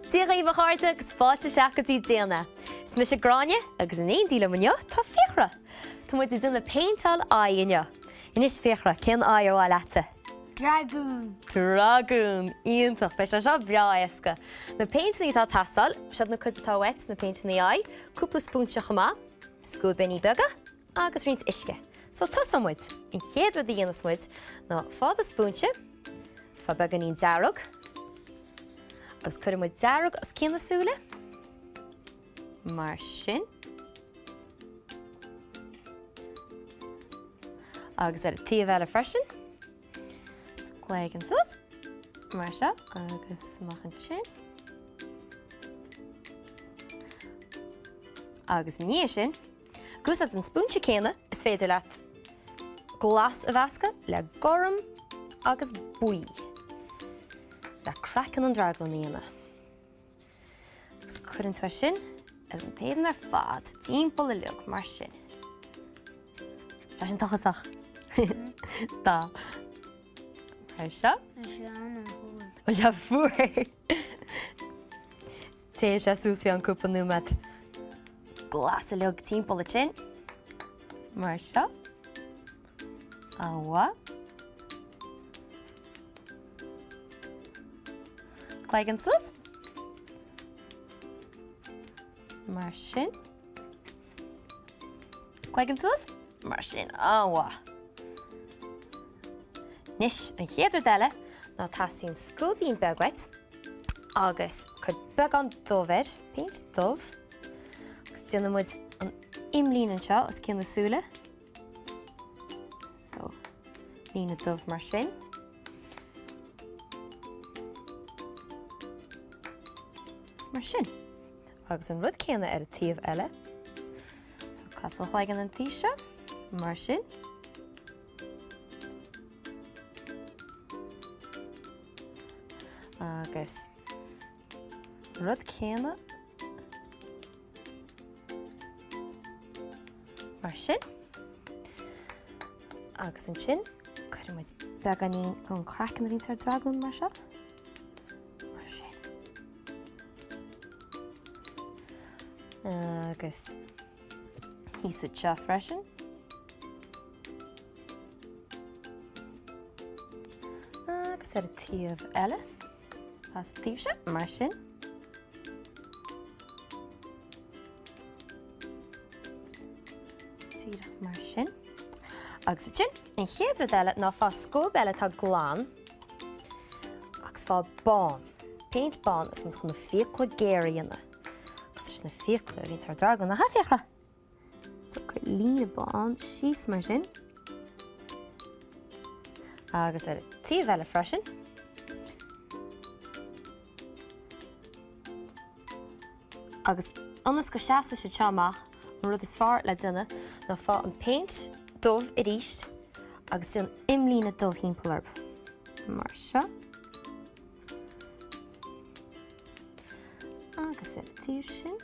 Díra bhharta agus fáte seachadtí Déana. Is mis Gráinne agus in éon díla manne tá fiachra. Tá muid duna Péinteáil inne. Inis fiachra cin ó leta. Dragan. Dragan. Íontach, be se bhreaasca. Na péinteaí tá tasáil, sead na chuidtá wet na péinteaí, cúpla spúnte chumá, scúd benní bega agus rint isce. So tá muid, in chéadra dhéana muid na fád a spúnte, fá began íon dearug, agus chuir muid dearug as cin nasúla, mar sin. Agus ar a tíomh freisin. Léig an sus, mar seo, agus machchan sin. Agus níos sin, gúsad an spúnte céine is féidir leat glas a bhasca le gorum agus buí. Le crackan an Dragan íana. Agus chuireann tú sin ar an taobhann ar fad, timpeall le leog mar sin. Tá sin tuchasach. Tá. Mar seo? Bhil se fuair. Té sé sús fé an cúpa númad glas a leog timpeall le sin. Mar seo. Áha. Léig an sus. Mar sin. Léig an sus. Mar sin. Áha. Nis an chéadar deile ná tasíonn scúbín begweit agus chud beg an dómhair, péint dómh, agus déanana muid an imlín anseo as cin nasúla. So, lína dómh mar sin. Mar sin. Agus an rud céanna ar a taobh eile. So, casal chléigean an tíise, mar sin. Agus rud céanna mar sin. Agus an sin, chuir muid beganín gon crackan a víns ar Dragan mar seo. Mar sin. Agus hísad seo freisin. Agus ar a taobh eile. As tíobhse, mar sin. Tíreach mar sin. Agus sin, in chéadra eile ná fá scób eile tá glán agus fá bán. Péint bán is chun na fiacla géiríanna. Agus is na fiacla a vín tar Dragan na hafiachla. So chuir lína bán, síos mar sin. Agus ar a taobh eile freisin. Agus anas go seasta sé teamach an rud is fearr le duine ná fá an péint dómh i ríist agus an imlína dómh timpeall orb. Mar seo. Agus ar a tíobh sin.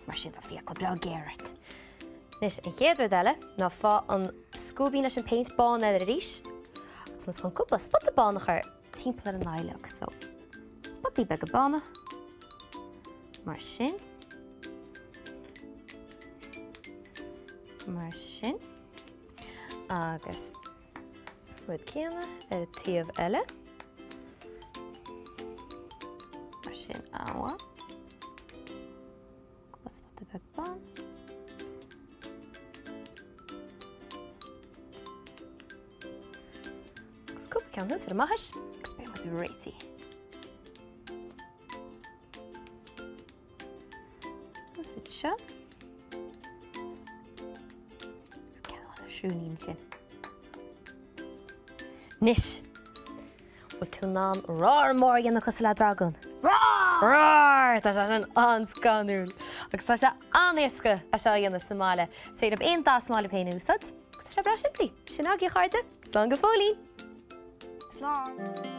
Mar sin tá fiacla bra géireacht. Nis an chéadra eile ná fá an scúbín leis an péint bán eile a ríist agus mas chun cúpla spot a bán ar timpeall ar an aileach. So, spotí beg a bána, mar sin, agus rud céanna ar a taobh eile, mar sin áha, spotí beg bán, agus cúpla ceannas ar a maithis, agus be muid réití. Is seo. Ceanna siúnín sin. Nis, bhfuil tú ná rár mór dhéanana cos le Dragan. Rár! Tá sé an anscanúil. Agus tá sé anéasca a seo dhéanana Somália. Séad ab 1 Somália péin úsad. Tá sé bra siimplí. Sin agé chairde, slán go fólín. Slán.